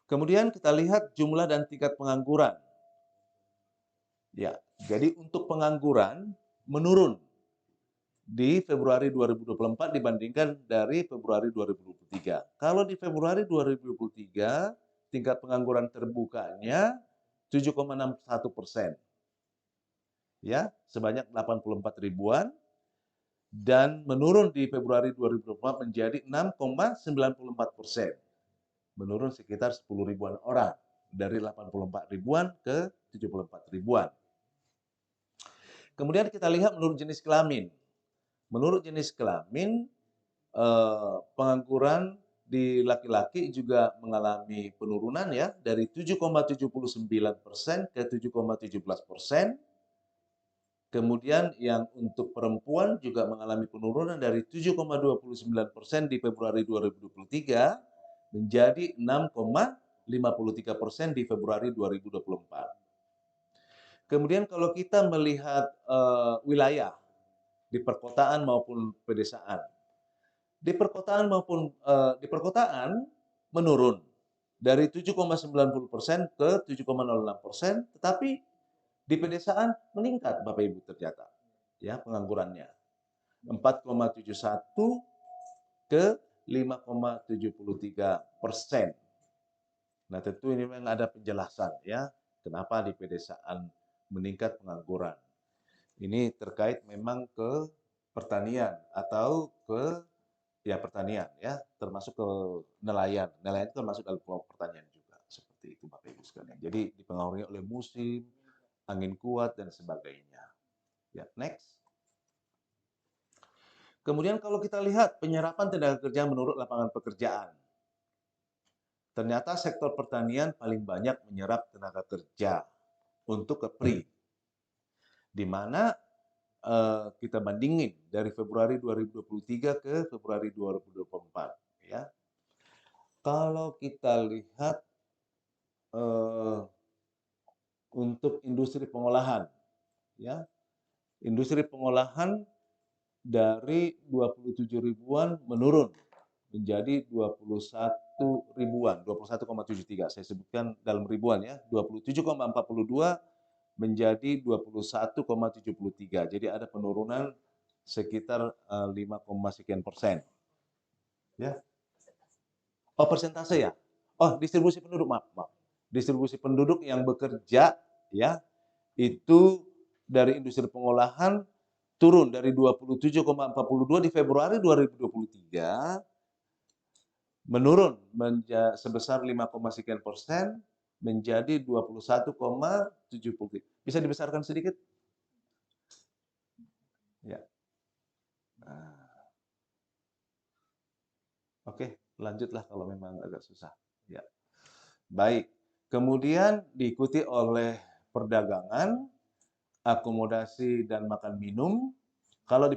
S1: Kemudian kita lihat jumlah dan tingkat pengangguran. Ya, jadi untuk pengangguran menurun di Februari 2024 dibandingkan dari Februari 2023. Kalau di Februari 2023 tingkat pengangguran terbukanya 7,61%. Ya, sebanyak 84 ribuan, dan menurun di Februari 2024 menjadi 6,94%. Menurun sekitar 10 ribuan orang dari 84 ribuan ke 74 ribuan. Kemudian kita lihat menurut jenis kelamin. Menurut jenis kelamin, pengangguran di laki-laki juga mengalami penurunan ya dari 7,79% ke 7,17%. Kemudian yang untuk perempuan juga mengalami penurunan dari 7,29% di Februari 2023 menjadi 6,53% di Februari 2024. Kemudian kalau kita melihat wilayah di perkotaan maupun pedesaan, di perkotaan menurun dari 7,90% ke 7,06%, tetapi di pedesaan meningkat Bapak Ibu ternyata ya penganggurannya 4,71 ke 5,73%. Nah, tentu ini memang ada penjelasan ya kenapa di pedesaan meningkat pengangguran. Ini terkait memang ke pertanian atau ke pertanian ya, termasuk ke nelayan. Nelayan itu termasuk dalam kelompok pertanian juga. Seperti itu Bapak Ibu sekalian. Jadi dipengaruhi oleh musim, angin kuat dan sebagainya. Ya, next. Kemudian kalau kita lihat penyerapan tenaga kerja menurut lapangan pekerjaan. Ternyata sektor pertanian paling banyak menyerap tenaga kerja untuk KEPRI. Di mana kita bandingin dari Februari 2023 ke Februari 2024 ya. Kalau kita lihat eh, untuk industri pengolahan, ya, industri pengolahan dari 27 ribuan menurun menjadi 21 ribuan, 21,73. Saya sebutkan dalam ribuan ya, 27,42 menjadi 21,73. Jadi ada penurunan sekitar 5, sekian persen. Ya. Oh, persentase ya. Oh, distribusi penduduk, maaf, maaf. Distribusi penduduk yang bekerja ya, itu dari industri pengolahan turun dari 27,42 di Februari 2023 menurun sebesar 5, sekian persen menjadi 21,73. Bisa dibesarkan sedikit? Ya. Nah, oke, lanjutlah kalau memang agak susah. Ya. Baik. Kemudian diikuti oleh perdagangan, akomodasi dan makan minum. Kalau di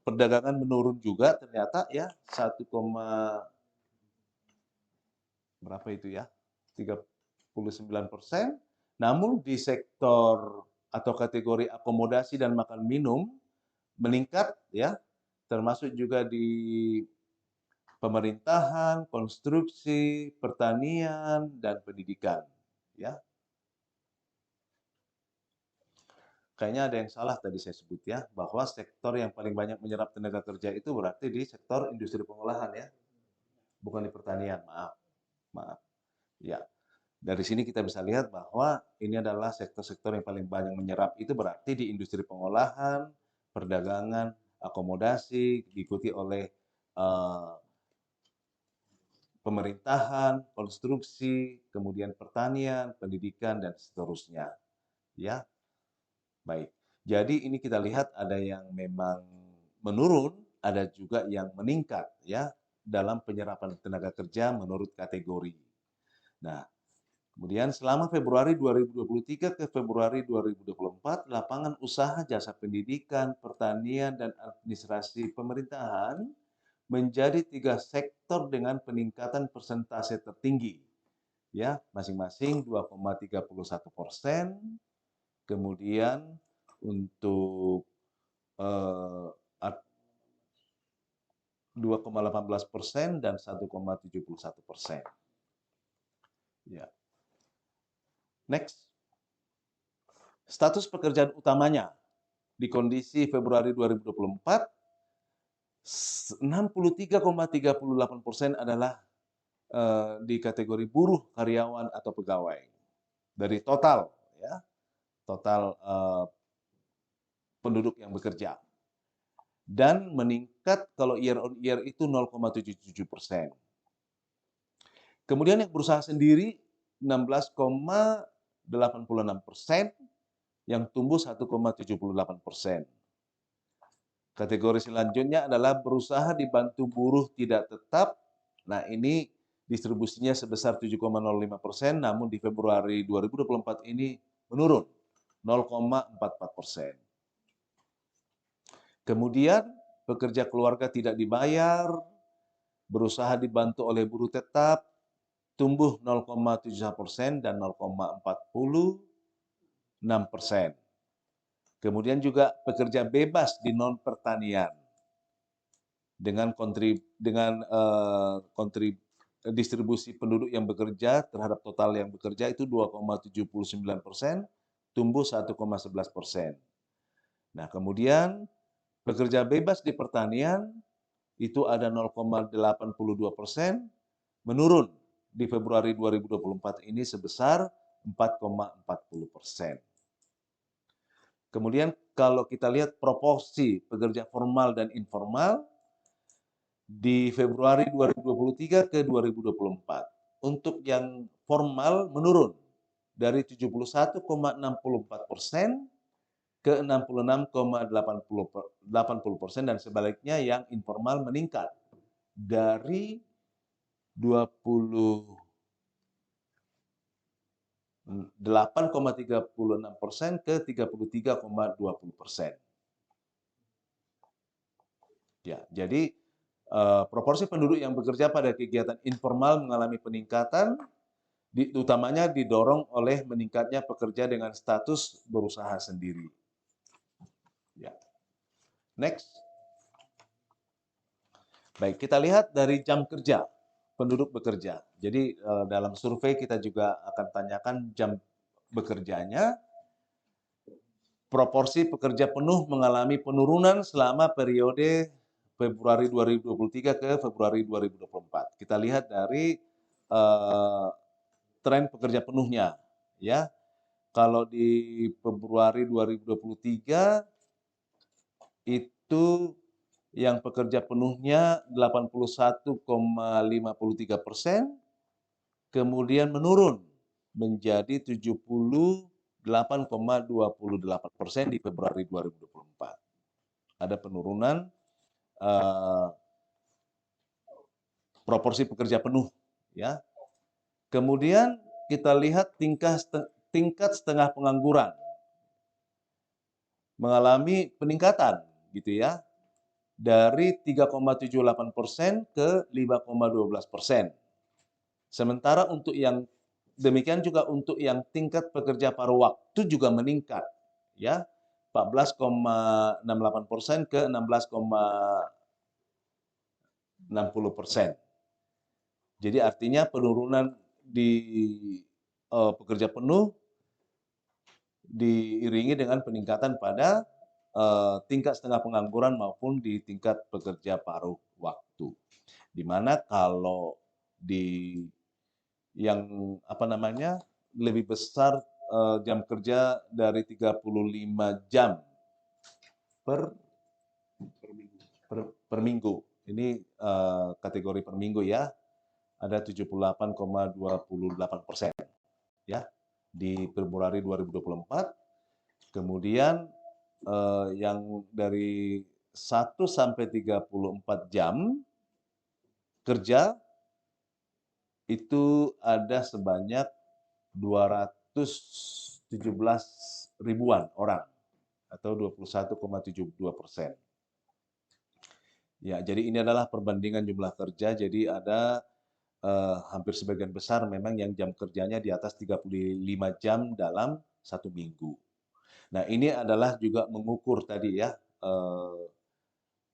S1: perdagangan menurun juga ternyata ya 1, berapa itu ya? 39%. Namun di sektor atau kategori akomodasi dan makan minum meningkat ya, termasuk juga di pemerintahan, konstruksi, pertanian dan pendidikan ya. Kayaknya ada yang salah tadi saya sebut ya, bahwa sektor yang paling banyak menyerap tenaga kerja itu berarti di sektor industri pengolahan ya, bukan di pertanian. Maaf, maaf. Ya, dari sini kita bisa lihat bahwa ini adalah sektor-sektor yang paling banyak menyerap itu berarti di industri pengolahan, perdagangan, akomodasi, diikuti oleh uh, pemerintahan, konstruksi, kemudian pertanian, pendidikan dan seterusnya. Ya, baik. Jadi ini kita lihat ada yang memang menurun, ada juga yang meningkat ya dalam penyerapan tenaga kerja menurut kategori. Nah, kemudian selama Februari 2023 ke Februari 2024, lapangan usaha jasa pendidikan, pertanian, dan administrasi pemerintahan menjadi 3 sektor dengan peningkatan persentase tertinggi. Ya, masing-masing 2,31%. Kemudian untuk 2,18% dan 1,71%. Ya. Next. Status pekerjaan utamanya di kondisi Februari 2024, 63,38% adalah di kategori buruh, karyawan atau pegawai dari total ya, total penduduk yang bekerja. Dan meningkat kalau year on year itu 0,77%. Kemudian yang berusaha sendiri 16,86%, yang tumbuh 1,78%. Kategori selanjutnya adalah berusaha dibantu buruh tidak tetap. Nah, ini distribusinya sebesar 7,05%, namun di Februari 2024 ini menurun 0,44%. Kemudian pekerja keluarga tidak dibayar, berusaha dibantu oleh buruh tetap, tumbuh 0,71% dan 0,46%. Kemudian juga pekerja bebas di non pertanian dengan distribusi penduduk yang bekerja terhadap total yang bekerja itu 2,79%, tumbuh 1,11%. Nah, kemudian pekerja bebas di pertanian itu ada 0,82%, menurun di Februari 2024 ini sebesar 4,40%. Kemudian kalau kita lihat proporsi pekerja formal dan informal di Februari 2023 ke 2024. Untuk yang formal menurun dari 71,64% ke 66,80% dan sebaliknya yang informal meningkat dari 28,36% ke 33,20%. Ya, jadi proporsi penduduk yang bekerja pada kegiatan informal mengalami peningkatan, utamanya didorong oleh meningkatnya pekerja dengan status berusaha sendiri. Ya. Next. Baik, kita lihat dari jam kerja penduduk bekerja. Jadi dalam survei kita juga akan tanyakan jam bekerjanya. Proporsi pekerja penuh mengalami penurunan selama periode Februari 2023 ke Februari 2024. Kita lihat dari tren pekerja penuhnya, ya. Kalau di Februari 2023 itu yang pekerja penuhnya 81,53%, kemudian menurun menjadi 78,28% di Februari 2024. Ada penurunan proporsi pekerja penuh, ya. Kemudian kita lihat tingkat setengah pengangguran mengalami peningkatan, gitu ya, dari 3,78% ke 5,12%. Sementara untuk yang demikian juga untuk yang tingkat pekerja paruh waktu juga meningkat, ya, 14,68% ke 16,60%. Jadi artinya penurunan di pekerja penuh diiringi dengan peningkatan pada tingkat setengah pengangguran maupun di tingkat pekerja paruh waktu. Di mana kalau di yang lebih besar jam kerja dari 35 jam per minggu. Ini kategori per minggu, ya. Ada 78,28%, ya, di Februari 2024. Kemudian yang dari 1 sampai 34 jam kerja itu ada sebanyak 217 ribuan orang atau 21,72%. Ya, jadi ini adalah perbandingan jumlah kerja. Jadi ada hampir sebagian besar memang yang jam kerjanya di atas 35 jam dalam satu minggu. Nah, ini adalah juga mengukur tadi, ya,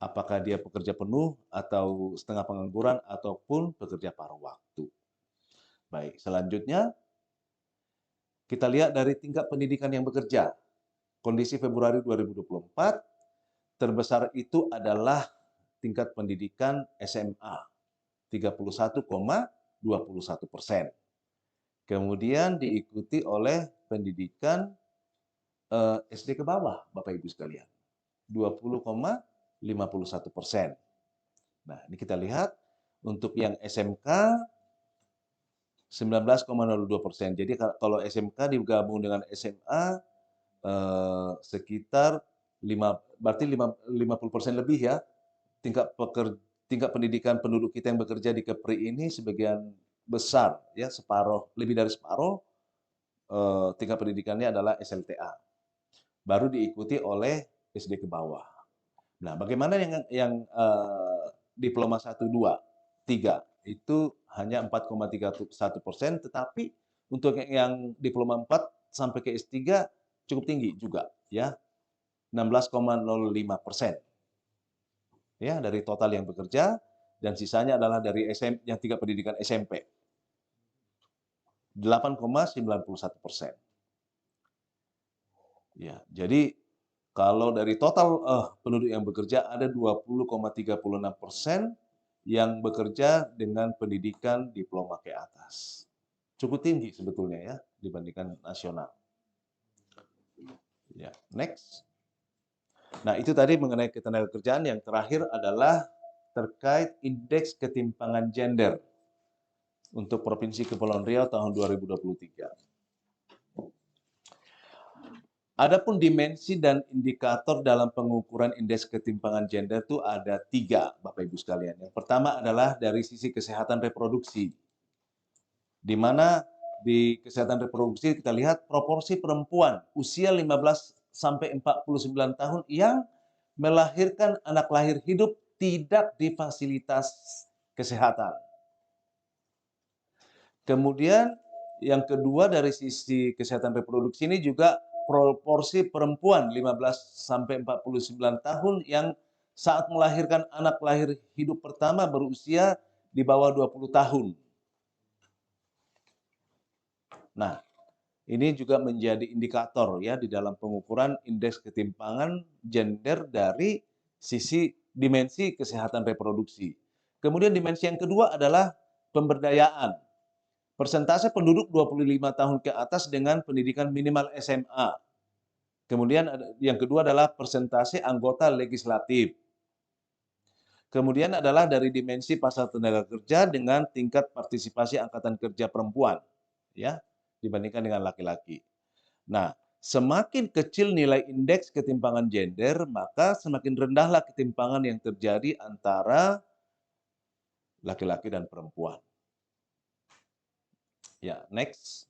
S1: apakah dia pekerja penuh atau setengah pengangguran ataupun pekerja paruh waktu. Baik, selanjutnya kita lihat dari tingkat pendidikan yang bekerja. Kondisi Februari 2024 terbesar itu adalah tingkat pendidikan SMA, 31,21%. Kemudian diikuti oleh pendidikan SD ke bawah, Bapak Ibu sekalian, 20,51%. Nah, ini kita lihat untuk yang SMK 19,02%. Jadi kalau SMK digabung dengan SMA sekitar 50% lebih, ya. Tingkat pendidikan penduduk kita yang bekerja di Kepri ini sebagian besar, ya, separuh, lebih dari separuh tingkat pendidikannya adalah SLTA. Baru diikuti oleh SD ke bawah. Nah, bagaimana yang diploma 1, 2, 3 itu hanya 4,31%, tetapi untuk yang diploma 4 sampai ke S3 cukup tinggi juga, ya, 16,05%. Ya, dari total yang bekerja, dan sisanya adalah dari yang tingkat pendidikan SMP. 8,91%. Ya, jadi kalau dari total penduduk yang bekerja ada 20,36% yang bekerja dengan pendidikan diploma ke atas. Cukup tinggi sebetulnya, ya, dibandingkan nasional. Ya, next. Nah, itu tadi mengenai ketenagakerjaan. Yang terakhir adalah terkait indeks ketimpangan gender untuk Provinsi Kepulauan Riau tahun 2023. Adapun dimensi dan indikator dalam pengukuran indeks ketimpangan gender itu ada 3, Bapak Ibu sekalian. Yang pertama adalah dari sisi kesehatan reproduksi, di mana di kesehatan reproduksi kita lihat proporsi perempuan usia 15 sampai 49 tahun yang melahirkan anak lahir hidup tidak di fasilitas kesehatan. Kemudian yang kedua dari sisi kesehatan reproduksi ini juga proporsi perempuan 15 sampai 49 tahun yang saat melahirkan anak lahir hidup pertama berusia di bawah 20 tahun. Nah, ini juga menjadi indikator ya di dalam pengukuran indeks ketimpangan gender dari sisi dimensi kesehatan reproduksi. Kemudian dimensi yang kedua adalah pemberdayaan. Persentase penduduk 25 tahun ke atas dengan pendidikan minimal SMA. Kemudian yang kedua adalah persentase anggota legislatif. Kemudian adalah dari dimensi pasar tenaga kerja dengan tingkat partisipasi angkatan kerja perempuan, ya, dibandingkan dengan laki-laki. Nah, semakin kecil nilai indeks ketimpangan gender, maka semakin rendahlah ketimpangan yang terjadi antara laki-laki dan perempuan. Ya, next.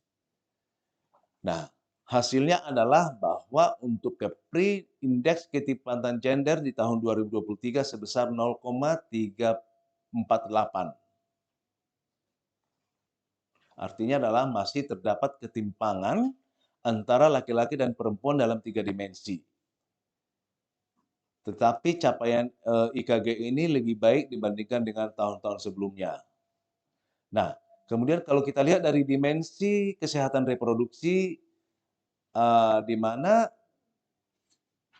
S1: Nah, hasilnya adalah bahwa untuk KEPRI, indeks ketimpangan gender di tahun 2023 sebesar 0,348. Artinya adalah masih terdapat ketimpangan antara laki-laki dan perempuan dalam 3 dimensi. Tetapi capaian IKG ini lebih baik dibandingkan dengan tahun-tahun sebelumnya. Nah, kemudian kalau kita lihat dari dimensi kesehatan reproduksi, di mana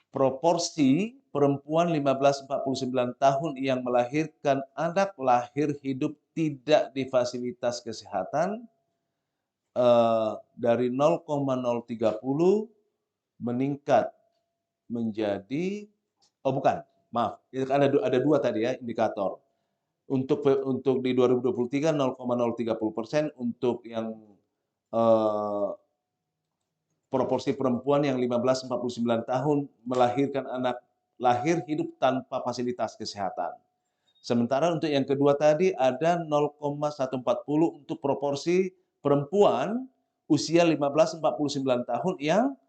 S1: proporsi perempuan 15-49 tahun yang melahirkan anak lahir hidup tidak di fasilitas kesehatan dari 0,030 meningkat menjadi, oh bukan, maaf, ada dua tadi ya indikator. Untuk di 2023 0,030%, untuk yang proporsi perempuan yang 15-49 tahun melahirkan anak lahir hidup tanpa fasilitas kesehatan. Sementara untuk yang kedua tadi ada 0,140 untuk proporsi perempuan usia 15-49 tahun yang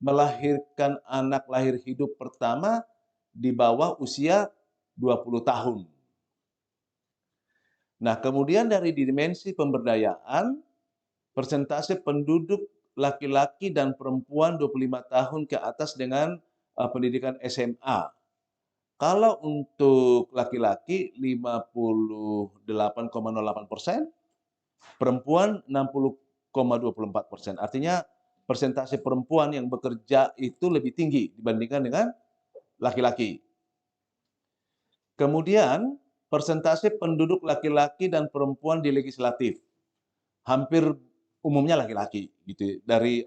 S1: melahirkan anak lahir hidup pertama di bawah usia 20 tahun. Nah, kemudian dari dimensi pemberdayaan, persentase penduduk laki-laki dan perempuan 25 tahun ke atas dengan pendidikan SMA. Kalau untuk laki-laki 58,08%, perempuan 60,24%. Artinya persentase perempuan yang bekerja itu lebih tinggi dibandingkan dengan laki-laki. Kemudian persentase penduduk laki-laki dan perempuan di legislatif hampir umumnya laki-laki gitu dari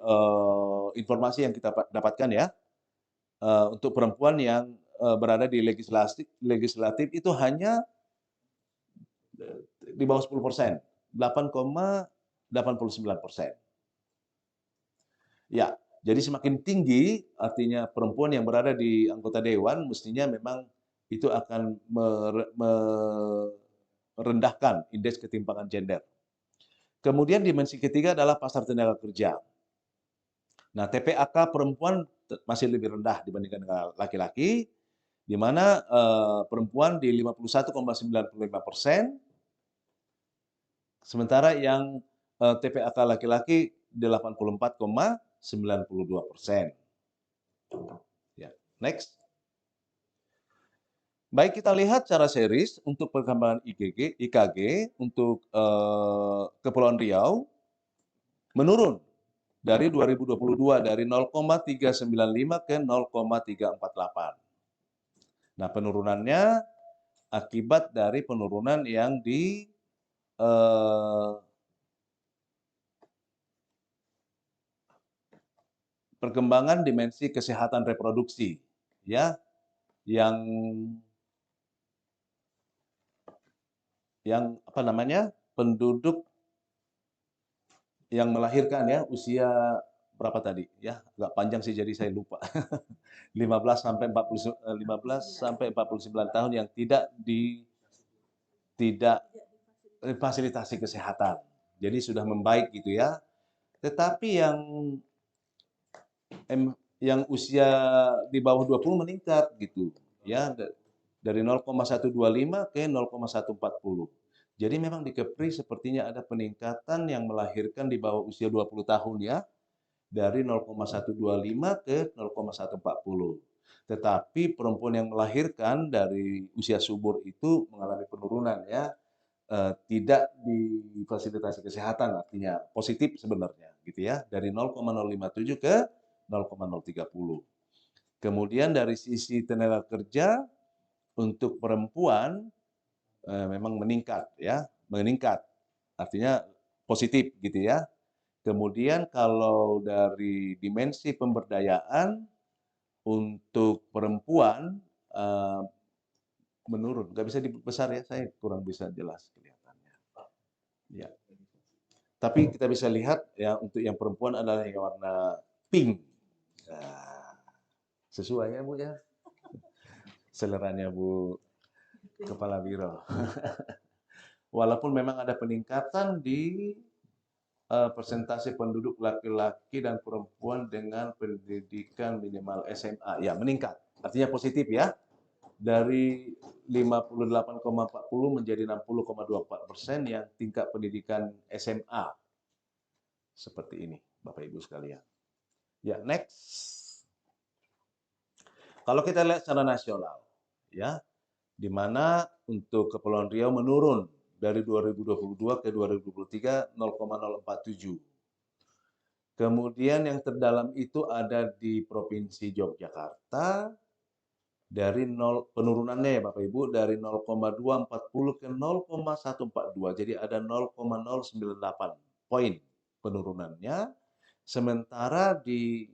S1: informasi yang kita dapatkan ya. Untuk perempuan yang berada di legislatif itu hanya di bawah 10%, 8,89%. Ya, jadi semakin tinggi artinya perempuan yang berada di anggota dewan mestinya memang itu akan merendahkan indeks ketimpangan gender. Kemudian dimensi ketiga adalah pasar tenaga kerja. Nah, TPAK perempuan masih lebih rendah dibandingkan dengan laki-laki, di mana perempuan di 51,95%, sementara yang TPAK laki-laki 84,92%. Ya, next. Baik, kita lihat secara series untuk perkembangan IKG untuk Kepulauan Riau menurun dari 2022 dari 0,395 ke 0,348. Nah, penurunannya akibat dari penurunan yang di perkembangan dimensi kesehatan reproduksi, ya, yang apa namanya, penduduk yang melahirkan ya usia berapa tadi ya, agak panjang sih jadi saya lupa. 15 sampai 49 tahun yang tidak fasilitasi kesehatan. Jadi sudah membaik gitu ya. Tetapi yang usia di bawah 20 meningkat gitu ya. dari 0,125 ke 0,140. Jadi memang di Kepri sepertinya ada peningkatan yang melahirkan di bawah usia 20 tahun ya, dari 0,125 ke 0,140. Tetapi perempuan yang melahirkan dari usia subur itu mengalami penurunan ya, tidak difasilitasi kesehatan, artinya positif sebenarnya gitu ya, dari 0,057 ke 0,030. Kemudian dari sisi tenaga kerja untuk perempuan memang meningkat ya, meningkat. Artinya positif gitu ya. Kemudian kalau dari dimensi pemberdayaan untuk perempuan eh, menurun, nggak bisa dibesar ya, saya kurang bisa jelas kelihatannya. Ya. Tapi kita bisa lihat ya untuk yang perempuan adalah yang warna pink. Nah, sesuai ya Bu ya, seleranya Bu Kepala Biro. Walaupun memang ada peningkatan di persentase penduduk laki-laki dan perempuan dengan pendidikan minimal SMA. Ya, meningkat. Artinya positif ya. Dari 58,40 menjadi 60,24% yang tingkat pendidikan SMA. Seperti ini, Bapak Ibu sekalian. Ya, next. Kalau kita lihat secara nasional, ya, di mana untuk Kepulauan Riau menurun dari 2022 ke 2023 0,047. Kemudian yang terdalam itu ada di Provinsi Yogyakarta dari 0 penurunannya ya Bapak Ibu dari 0,240 ke 0,142. Jadi ada 0,098 poin penurunannya. Sementara di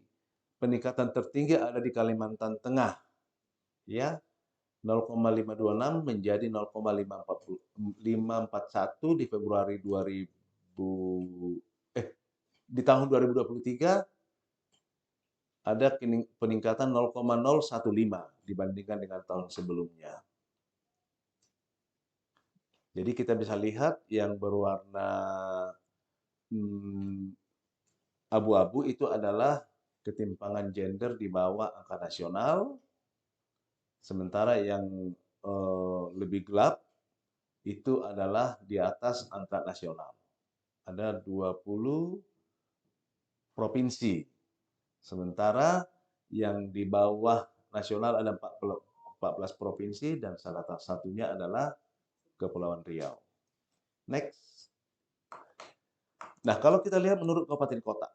S1: peningkatan tertinggi ada di Kalimantan Tengah ya 0,526 menjadi 0,541 di Februari 2000 di tahun 2023 ada peningkatan 0,015 dibandingkan dengan tahun sebelumnya. Jadi kita bisa lihat yang berwarna abu-abu itu adalah ketimpangan gender di bawah angka nasional, sementara yang lebih gelap itu adalah di atas angka nasional. Ada 20 provinsi. Sementara yang di bawah nasional ada 14 provinsi dan salah satunya adalah Kepulauan Riau. Next. Nah, kalau kita lihat menurut kabupaten kota.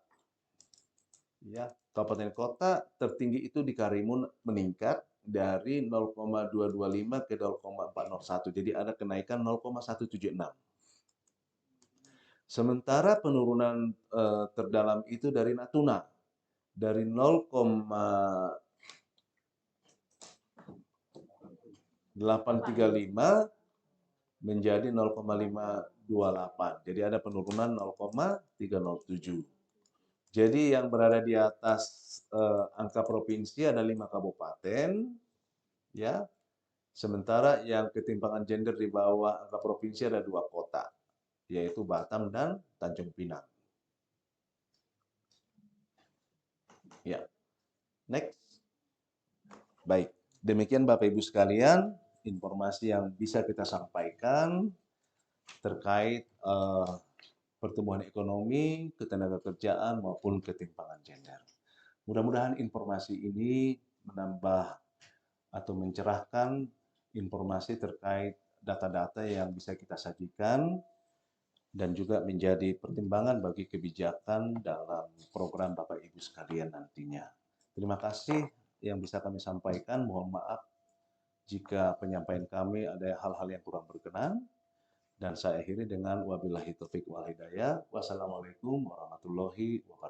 S1: Ya, kabupaten kota tertinggi itu di Karimun meningkat dari 0,225 ke 0,401. Jadi ada kenaikan 0,176. Sementara penurunan terdalam itu dari Natuna dari 0,835 menjadi 0,528. Jadi ada penurunan 0,307. Jadi yang berada di atas angka provinsi ada 5 kabupaten, ya. Sementara yang ketimpangan gender di bawah angka provinsi ada 2 kota, yaitu Batam dan Tanjung Pinang. Ya, next. Baik, demikian Bapak Ibu sekalian informasi yang bisa kita sampaikan terkait pertumbuhan ekonomi, ketenagakerjaan maupun ketimpangan gender. Mudah-mudahan informasi ini menambah atau mencerahkan informasi terkait data-data yang bisa kita sajikan dan juga menjadi pertimbangan bagi kebijakan dalam program Bapak Ibu sekalian nantinya. Terima kasih yang bisa kami sampaikan. Mohon maaf jika penyampaian kami ada hal-hal yang kurang berkenan. Dan saya akhiri dengan wabillahi taufiq wal hidayah. Wassalamualaikum warahmatullahi wabarakatuh.